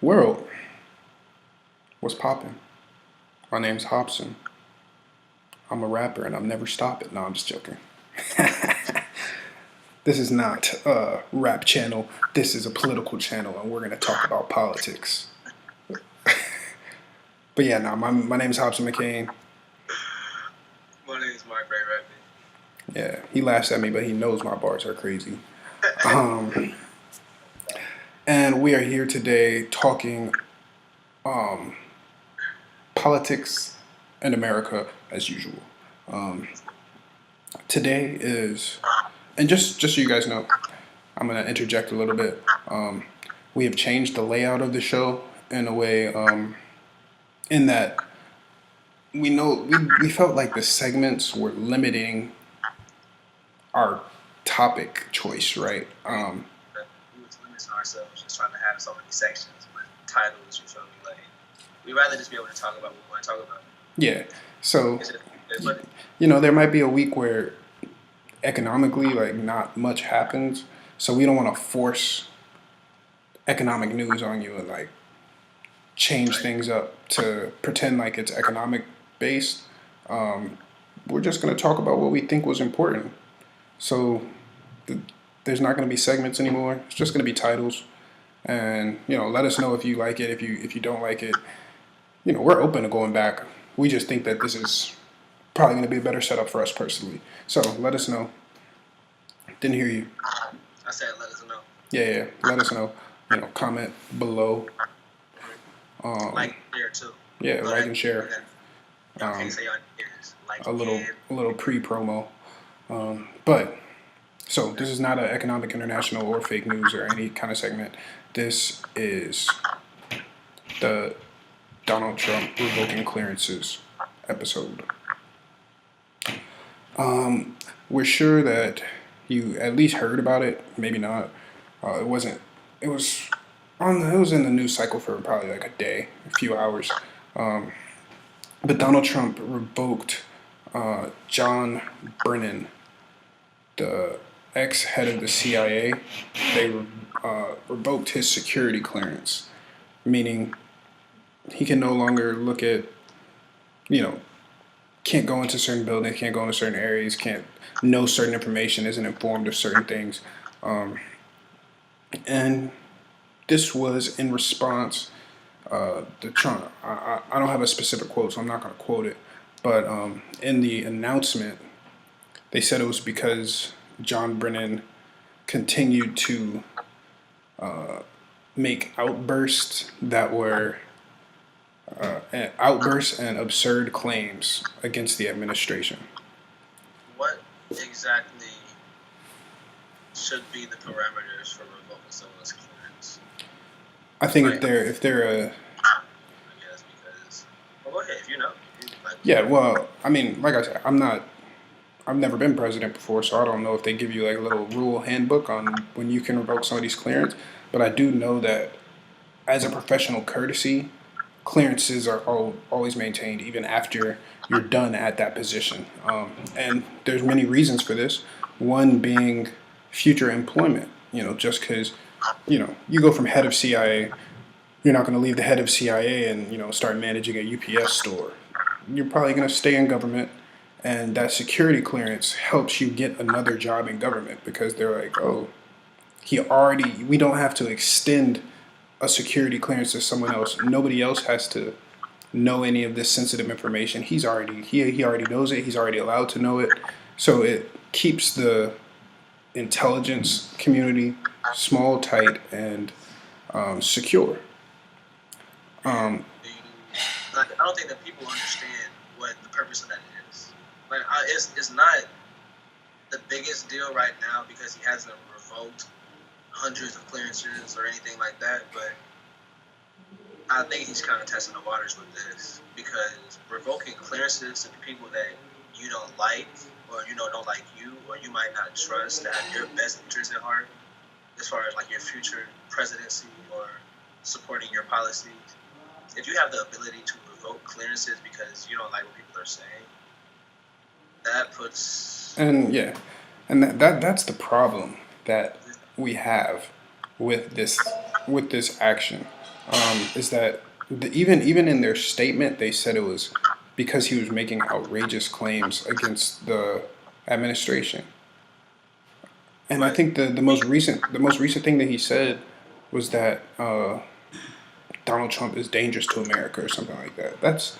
World, what's poppin'? My name's Hobson. I'm a rapper and I'm never stopping. No, I'm just joking. This is not a rap channel. This is a political channel, and we're gonna talk about politics. But yeah, no, my name's Hobson McCain. My name is Mark Ray Rappy. Yeah, he laughs at me, but he knows my bars are crazy. Um, and we are here today talking um, politics in America as usual. Um, Today is, and just so you guys know, I'm gonna interject a little bit. We have changed the layout of the show in a way, in that we felt like the segments were limiting our topic choice, right? We was limiting ourselves just trying to have so many sections with titles, you feel me? Like, we'd rather just be able to talk about what we want to talk about. Yeah. So But there might be a week where economically, like, not much happens. So we don't want to force economic news on you and like change things up to pretend like it's economic based. Um, we're just going to talk about what we think was important. So th- there's not going to be segments anymore. It's just going to be titles, and let us know if you like it. If you don't like it, we're open to going back. We just think that this is probably going to be a better setup for us personally. So let us know. Didn't hear you. I said, let us know. Yeah. Let us know. Comment below. Like, share too. Yeah, like and share. Y'all can't say y'all ears. Like, A little pre-promo. But so this is not an economic international or fake news or any kind of segment. This is the Donald Trump revoking clearances episode. We're sure that you at least heard about it. Maybe not. It wasn't. It was It was in the news cycle for probably like a day, a few hours. Um, but Donald Trump revoked John Brennan, the ex-head of the CIA. They revoked his security clearance, meaning he can no longer look at, you know, can't go into certain buildings, can't go into certain areas, can't know certain information, isn't informed of certain things. Um, and this was in response to Trump. I don't have a specific quote, so I'm not going to quote it. But in the announcement, they said it was because John Brennan continued to make outbursts that were outbursts and absurd claims against the administration. what exactly should be the parameters for revoking someone's clearance? I think Like, if they're a I guess because. Well, go ahead if you know. Like, yeah, well, I mean, like I said, I've never been president before, so I don't know if they give you like a little rule handbook on when you can revoke somebody's clearance. But I do know that as a professional courtesy, clearances are always maintained even after you're done at that position. And there's many reasons for this. One being future employment. Just because you go from head of CIA, you're not going to leave the head of CIA and start managing a UPS store. You're probably going to stay in government, and that security clearance helps you get another job in government because they're like, oh, we don't have to extend a security clearance to someone else. Nobody else has to know any of this sensitive information. He already knows it. He's already allowed to know it. So it keeps the intelligence community small, tight, and secure. Um, do you, like, I don't think that people understand what the purpose of that is. Like, it's not the biggest deal right now because he hasn't revoked hundreds of clearances or anything like that, but I think he's kind of testing the waters with this because revoking clearances to the people that you don't like or don't like you or you might not trust that have your best interests at heart as far as like your future presidency or supporting your policies. If you have the ability to revoke clearances because you don't like what people are saying, that puts and yeah, and that's the problem that we have with this action. is that even in their statement, they said it was because he was making outrageous claims against the administration. And I But think the most recent thing that he said was that Donald Trump is dangerous to America or something like that. That's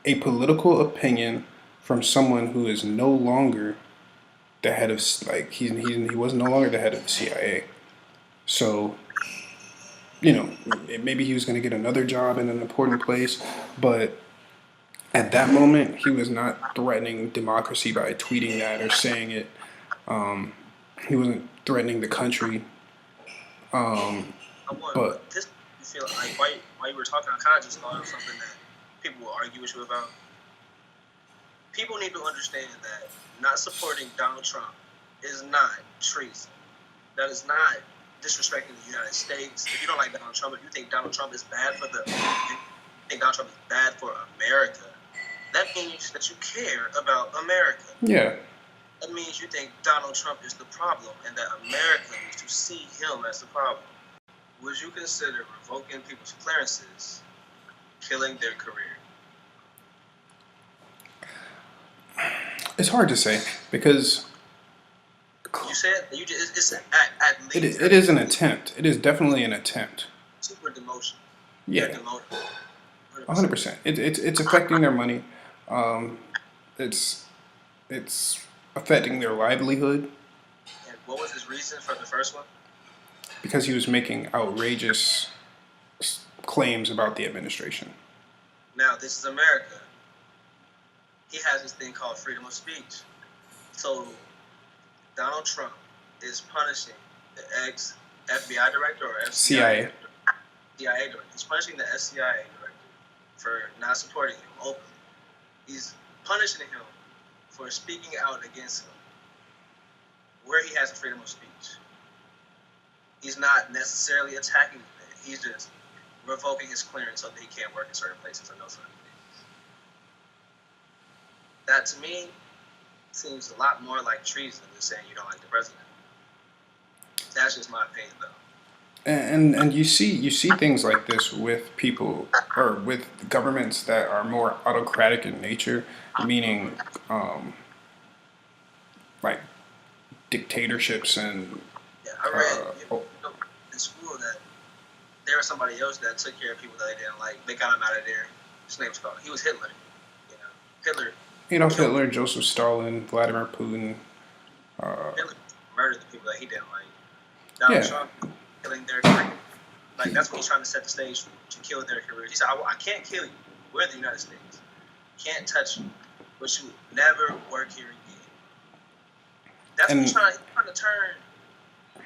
a political opinion from someone who is no longer the head of he was no longer the head of the CIA. So maybe he was going to get another job in an important place, but at that moment he was not threatening democracy by tweeting that or saying it. He wasn't threatening the country. I want But this. You feel like while you were talking, I kind of just thought of something that people will argue with you about. People need to understand that not supporting Donald Trump is not treason. That is not disrespecting the United States. If you don't like Donald Trump, if you think Donald Trump is bad for Donald Trump is bad for America, that means that you care about America. yeah, That means you think Donald Trump is the problem and that America needs to see him as the problem. Would you consider revoking people's clearances killing their career? it's hard to say because You said it's at least it is an attempt. It is definitely an attempt. super demotion. They're Yeah, demoted. 100%. It's affecting their money. Um, it's it's affecting their livelihood And what was his reason for the first one? because he was making outrageous claims about the administration. Now, this is America. He has this thing called freedom of speech. So, Donald Trump is punishing the ex FBI director or CIA. CIA director. He's punishing the SCIA director for not supporting him openly. He's punishing him for speaking out against him where he has a freedom of speech. He's not necessarily attacking him. He's just revoking his clearance so that he can't work in certain places or no certain things. That to me seems a lot more like treason than saying you don't like the president. That's just my opinion, though. And you see things like this with people or with governments that are more autocratic in nature, meaning like dictatorships and Yeah, I read oh, in school that there was somebody else that took care of people that they didn't like. They got him out of there. His name was called. He was Hitler. You know, Hitler Adolf killed. Hitler, Joseph Stalin, Vladimir Putin. Hitler murdered the people that he didn't like. Donald Yeah, Trump killing their career. Like that's what he's trying to set the stage to kill their careers. He said, I can't kill you. We're the United States. Can't touch you. But you never work here again. That's what and he's trying to turn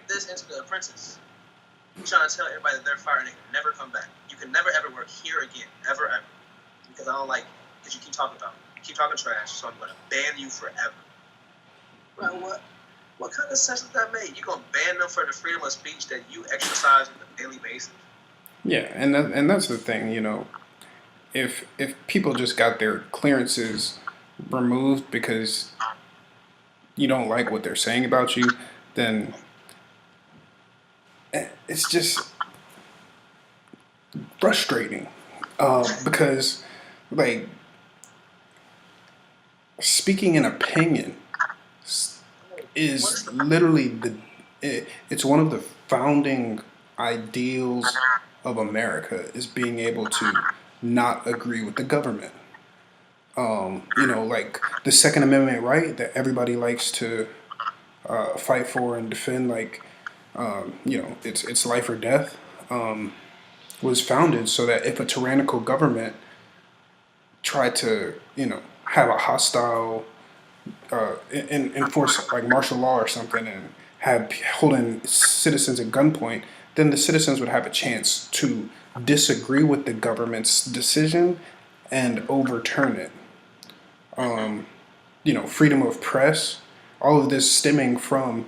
this into The Apprentice. He's trying to tell everybody that they're fired and they can never come back. You can never ever work here again. Ever, ever. Because I don't like it. Because you keep talking about me. You keep talking trash, so I'm going to ban you forever. Well, what kind of sense does that make? You're going to ban them for the freedom of speech that you exercise on a daily basis? yeah, and that's the thing, if people just got their clearances removed because you don't like what they're saying about you, then it's just frustrating because like speaking an opinion is literally it's one of the founding ideals of America is being able to not agree with the government. Like the Second Amendment right that everybody likes to fight for and defend, like it's life or death, was founded so that if a tyrannical government tried to have a hostile enforce like martial law or something and have holding citizens at gunpoint, then the citizens would have a chance to disagree with the government's decision and overturn it. Freedom of press, all of this stemming from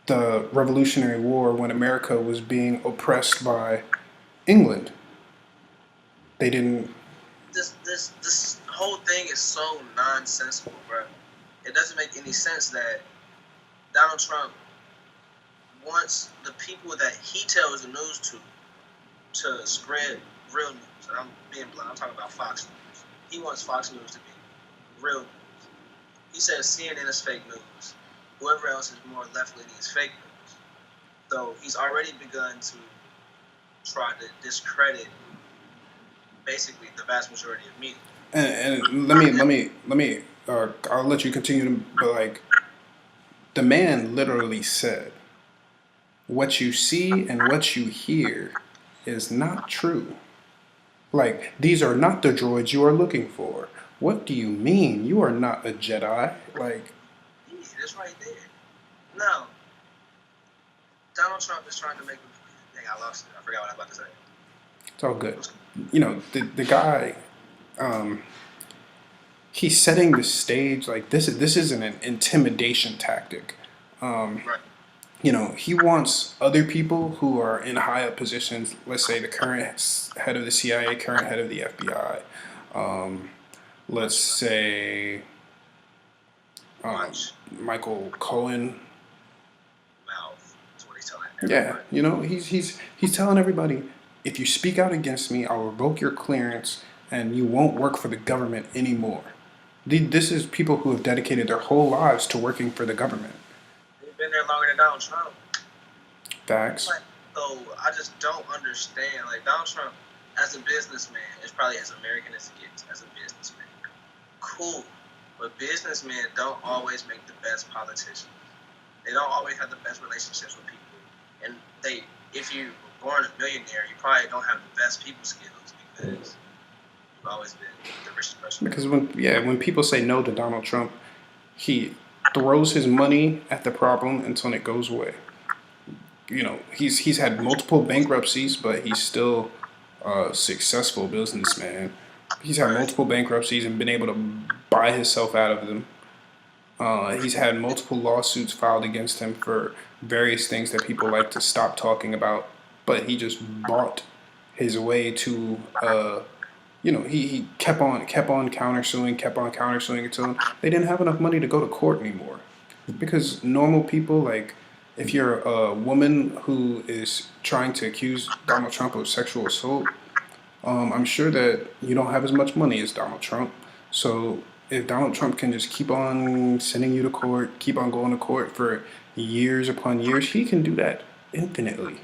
the Revolutionary War when America was being oppressed by England. They didn't. This whole thing is so nonsensical, bro. It doesn't make any sense that Donald Trump wants the people that he tells the news to to spread real news, and I'm being blunt, I'm talking about Fox News. He wants Fox News to be real news. He says CNN is fake news. Whoever else is more left-leaning is fake news. So he's already begun to try to discredit basically the vast majority of media. And let me I'll let you continue to, but like the man literally said, what you see and what you hear is not true. Like, these are not the droids you are looking for. What do you mean? You are not a Jedi. Like, Yeah, that's right there. Now, Donald Trump is trying to make. Dang, I lost it. I forgot what I was about to say. it's all good. You know, the guy, um, he's setting the stage. Like, this isn't an intimidation tactic. Right. You know, he wants other people who are in high up positions, let's say the current head of the CIA, current head of the FBI, let's say Watch Michael Cohen. mouth. That's what he's telling Yeah, everybody. you know, he's telling everybody, if you speak out against me, I'll revoke your clearance and you won't work for the government anymore. This is people who have dedicated their whole lives to working for the government. He's been there longer than Donald Trump. Facts. Like, so I just don't understand. Like Donald Trump, as a businessman, is probably as American as he gets as a businessman. Cool, but businessmen don't always make the best politicians. They don't always have the best relationships with people, and if you were born a millionaire, you probably don't have the best people skills because you've always been the richest person. Because when people say no to Donald Trump, he throws his money at the problem until it goes away. You know, he's had multiple bankruptcies, but he's still a successful businessman. He's had Right. multiple bankruptcies and been able to buy himself out of them. He's had multiple lawsuits filed against him for various things that people like to stop talking about, but he just bought his way to. You know, he kept on countersuing until they didn't have enough money to go to court anymore. Because normal people, like, if you're a woman who is trying to accuse Donald Trump of sexual assault, I'm sure that you don't have as much money as Donald Trump. So if Donald Trump can just keep on sending you to court, keep on going to court for years upon years, he can do that infinitely.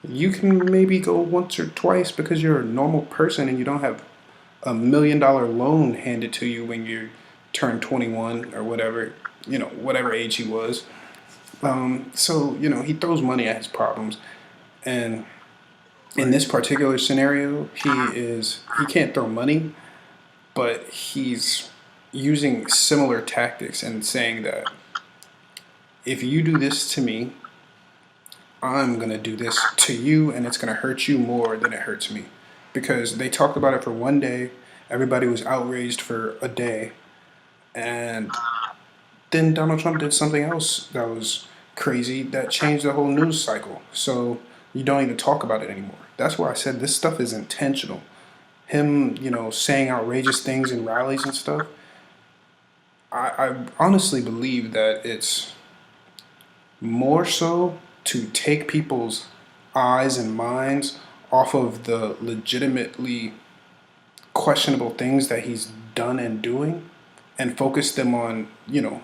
You can maybe go once or twice because you're a normal person and you don't have $1 million loan handed to you when you turn 21 or whatever, you know, whatever age he was. So, you know, he throws money at his problems. And in this particular scenario, he can't throw money, but he's using similar tactics and saying that if you do this to me, I'm going to do this to you and it's going to hurt you more than it hurts me. Because they talked about it for one day, everybody was outraged for a day, and then Donald Trump did something else that was crazy that changed the whole news cycle. So you don't even talk about it anymore. That's why I said this stuff is intentional. Him, you know, saying outrageous things in rallies and stuff. I honestly believe that it's more so to take people's eyes and minds off of the legitimately questionable things that he's done and doing and focus them on, you know,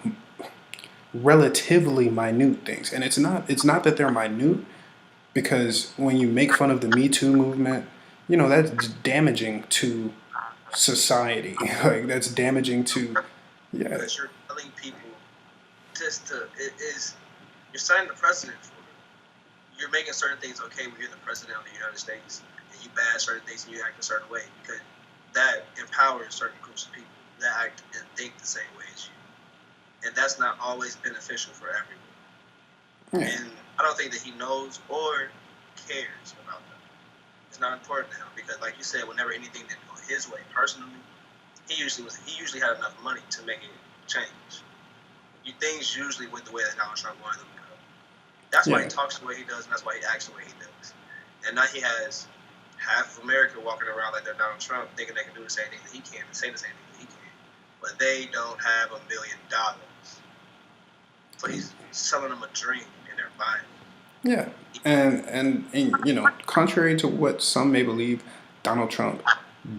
relatively minute things. And it's not that they're minute, because when you make fun of the Me Too movement, you know, that's damaging to society. Like, that's damaging to, yeah. Because you're telling people you're setting the precedent for it. You're making certain things okay when you're the president of the United States, and you bash certain things and you act a certain way because that empowers certain groups of people that act and think the same way as you. And that's not always beneficial for everyone. Yeah. And I don't think that he knows or cares about that. It's not important to him because, like you said, whenever anything didn't go his way personally, he usually had enough money to make it change. Things usually went the way that Donald Trump wanted them to go. That's why he talks the way he does, and that's why he acts the way he does. And now he has half of America walking around like they're Donald Trump, thinking they can do the same thing that he can and say the same thing that he can. But they don't have $1 million. So he's selling them a dream, and they're buying it. Yeah, and contrary to what some may believe, Donald Trump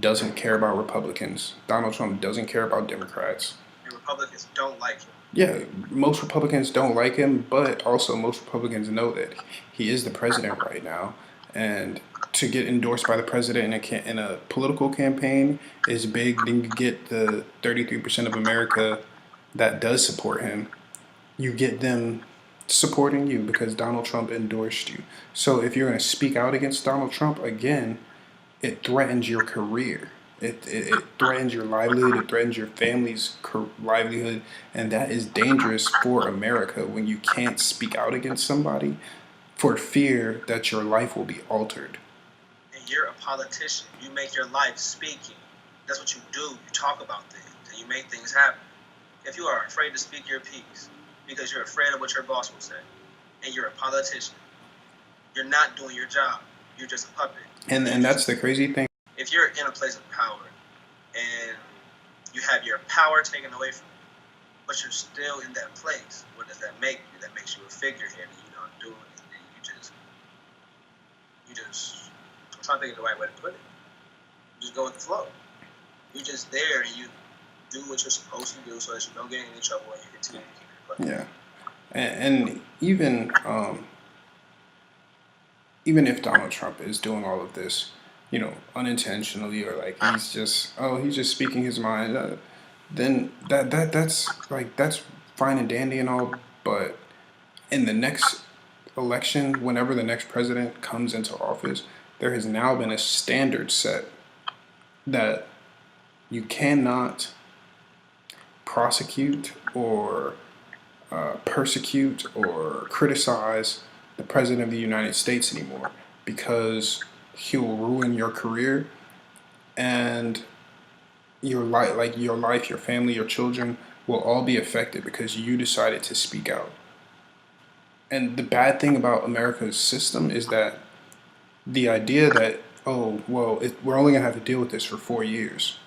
doesn't care about Republicans. Donald Trump doesn't care about Democrats. And Republicans don't like him. Yeah, most Republicans don't like him, but also most Republicans know that he is the president right now, and to get endorsed by the president in a political campaign is big. Then you get the 33% of America that does support him. You get them supporting you because Donald Trump endorsed you. So if you're going to speak out against Donald Trump again, it threatens your career. It threatens your livelihood. It threatens your family's livelihood. And that is dangerous for America when you can't speak out against somebody for fear that your life will be altered. And you're a politician. You make your life speaking. That's what you do. You talk about things and you make things happen. If you are afraid to speak your piece because you're afraid of what your boss will say, and you're a politician, you're not doing your job. You're just a puppet. And that's the crazy thing. If you're in a place of power and you have your power taken away from you, but you're still in that place, what does that make you? That makes you a figurehead, and you don't do anything. I'm trying to think of the right way to put it. You just go with the flow. You're just there, and you do what you're supposed to do so that you don't get in any trouble and you continue to keep your place. Yeah, and even if Donald Trump is doing all of this, unintentionally, or like he's just speaking his mind, then that's fine and dandy and all, but in the next election, whenever the next president comes into office, there has now been a standard set that you cannot prosecute or persecute or criticize the president of the United States anymore because he'll ruin your career and your life, your family, your children will all be affected because you decided to speak out. And the bad thing about America's system is that the idea that, oh, well, we're only going to have to deal with this for 4 years,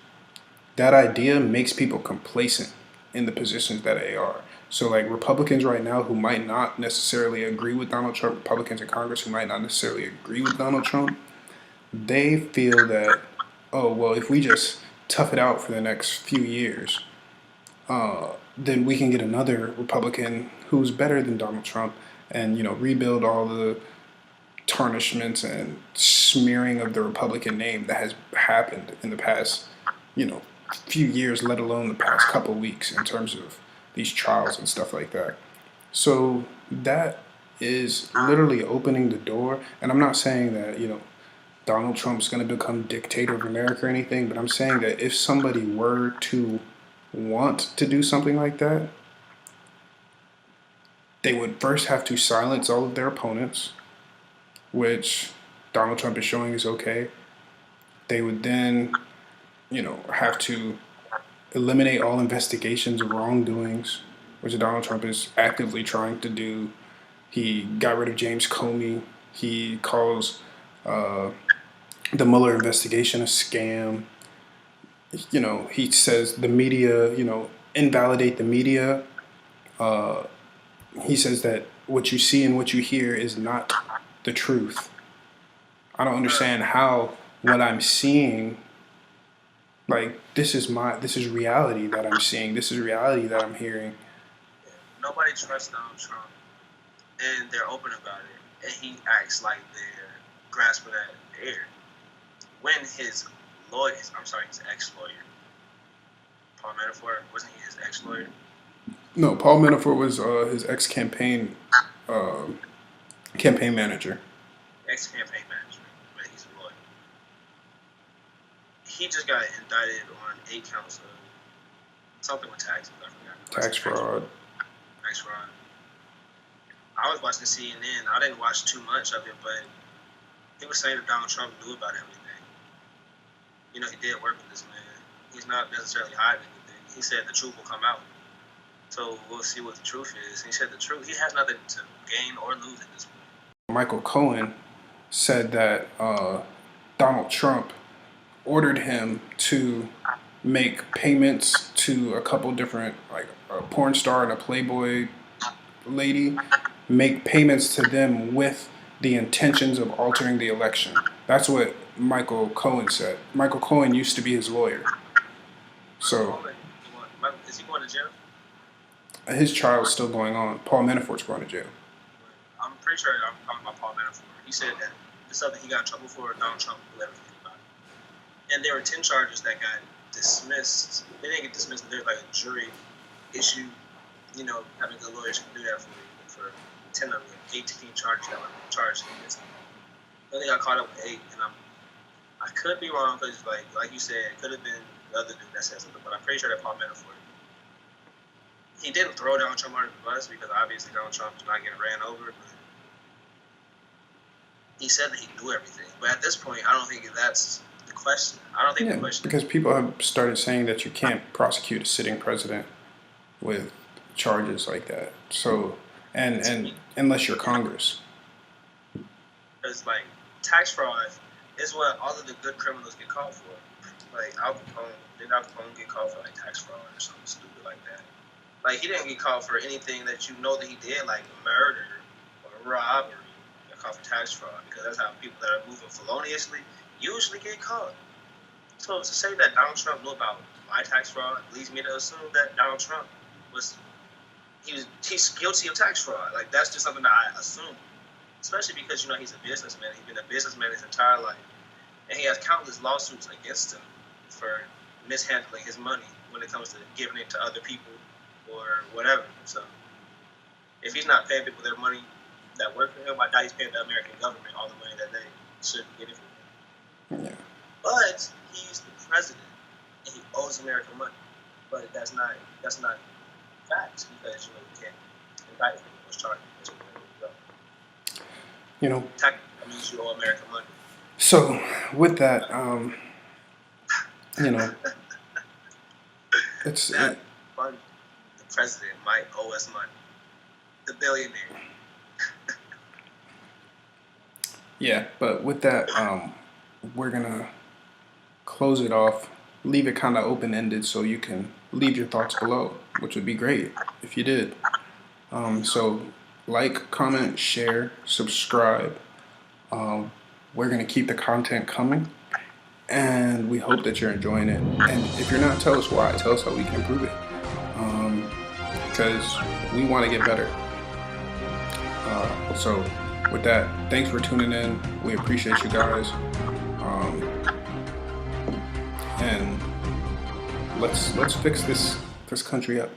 that idea makes people complacent in the positions that they are. So, like Republicans right now who might not necessarily agree with Donald Trump, Republicans in Congress who might not necessarily agree with Donald Trump, they feel that, oh, well, if we just tough it out for the next few years, then we can get another Republican who's better than Donald Trump and, rebuild all the tarnishments and smearing of the Republican name that has happened in the past, few years, let alone the past couple weeks in terms of these trials and stuff like that. So that is literally opening the door. And I'm not saying that, Donald Trump's going to become dictator of America or anything, but I'm saying that if somebody were to want to do something like that, they would first have to silence all of their opponents, which Donald Trump is showing is okay. They would then, have to eliminate all investigations of wrongdoings, which Donald Trump is actively trying to do. He got rid of James Comey. He calls the Mueller investigation a scam. He says the media, invalidate the media. He says that what you see and what you hear is not the truth. I don't understand how what I'm seeing, this is reality that I'm seeing. This is reality that I'm hearing. Nobody trusts Donald Trump, and they're open about it, and he acts like they're grasping at air. When his ex-lawyer, Paul Manafort, wasn't he his ex-lawyer? No, Paul Manafort was his ex-campaign campaign manager. Ex-campaign manager, but he's a lawyer. He just got indicted on 8 counts of something with taxes. I forgot. Tax fraud. Tax fraud. I was watching CNN. I didn't watch too much of it, but he was saying that Donald Trump knew about everything. He did work with this man. He's not necessarily hiding anything. He said the truth will come out. So we'll see what the truth is. He said the truth. He has nothing to gain or lose at this point. Michael Cohen said that Donald Trump ordered him to make payments to a couple different, like a porn star and a Playboy lady, make payments to them with the intentions of altering the election. That's what Michael Cohen said. Michael Cohen used to be his lawyer. So Is he going to jail? his trial's still going on. Paul Manafort's going to jail. I'm pretty sure I'm talking about Paul Manafort. He said that the stuff that he got in trouble for, Donald Trump knew everything about it. And there were 10 charges that got dismissed. They didn't get dismissed, but there's like a jury issue. You know, having good lawyers can do that for you. For 10 of them, 18 charges that were charged against him. I think I got caught up with 8, and I could be wrong because, like you said, it could have been the other dude that said something, but I'm pretty sure that Paul Manafort. He didn't throw Donald Trump under the bus because obviously Donald Trump is not getting ran over. But he said that he knew everything. But at this point, I don't think that's the question. I don't think the question. Because people have started saying that you can't prosecute a sitting president with charges like that. So, and unless you're Congress. Because like tax fraud is what all of the good criminals get caught for. Like Al Capone, did Al Capone get caught for like tax fraud or something stupid like that? Like he didn't get caught for anything that you know that he did, like murder or robbery. He got caught for tax fraud because that's how people that are moving feloniously usually get caught. So to say that Donald Trump knew about my tax fraud leads me to assume that Donald Trump he's guilty of tax fraud. Like that's just something that I assume. Especially because, you know, he's a businessman. He's been a businessman his entire life. And he has countless lawsuits against him for mishandling his money when it comes to giving it to other people or whatever. So if he's not paying people their money that work for him, I doubt he's paying the American government all the money that they should be getting from him. Yeah. But he's the president and he owes America money. But that's not facts because, you know, you can't indict him with charges. You know, that means you owe America money. So with that, you know, it's money. The president might owe us money. The billionaire. Yeah, but with that, we're gonna close it off, leave it kind of open-ended so you can leave your thoughts below, which would be great if you did. So like, comment, share, subscribe. We're going to keep the content coming, and we hope that you're enjoying it. And if you're not, tell us why. Tell us how we can improve it, because we want to get better. So with that, thanks for tuning in. We appreciate you guys. And let's fix this country up.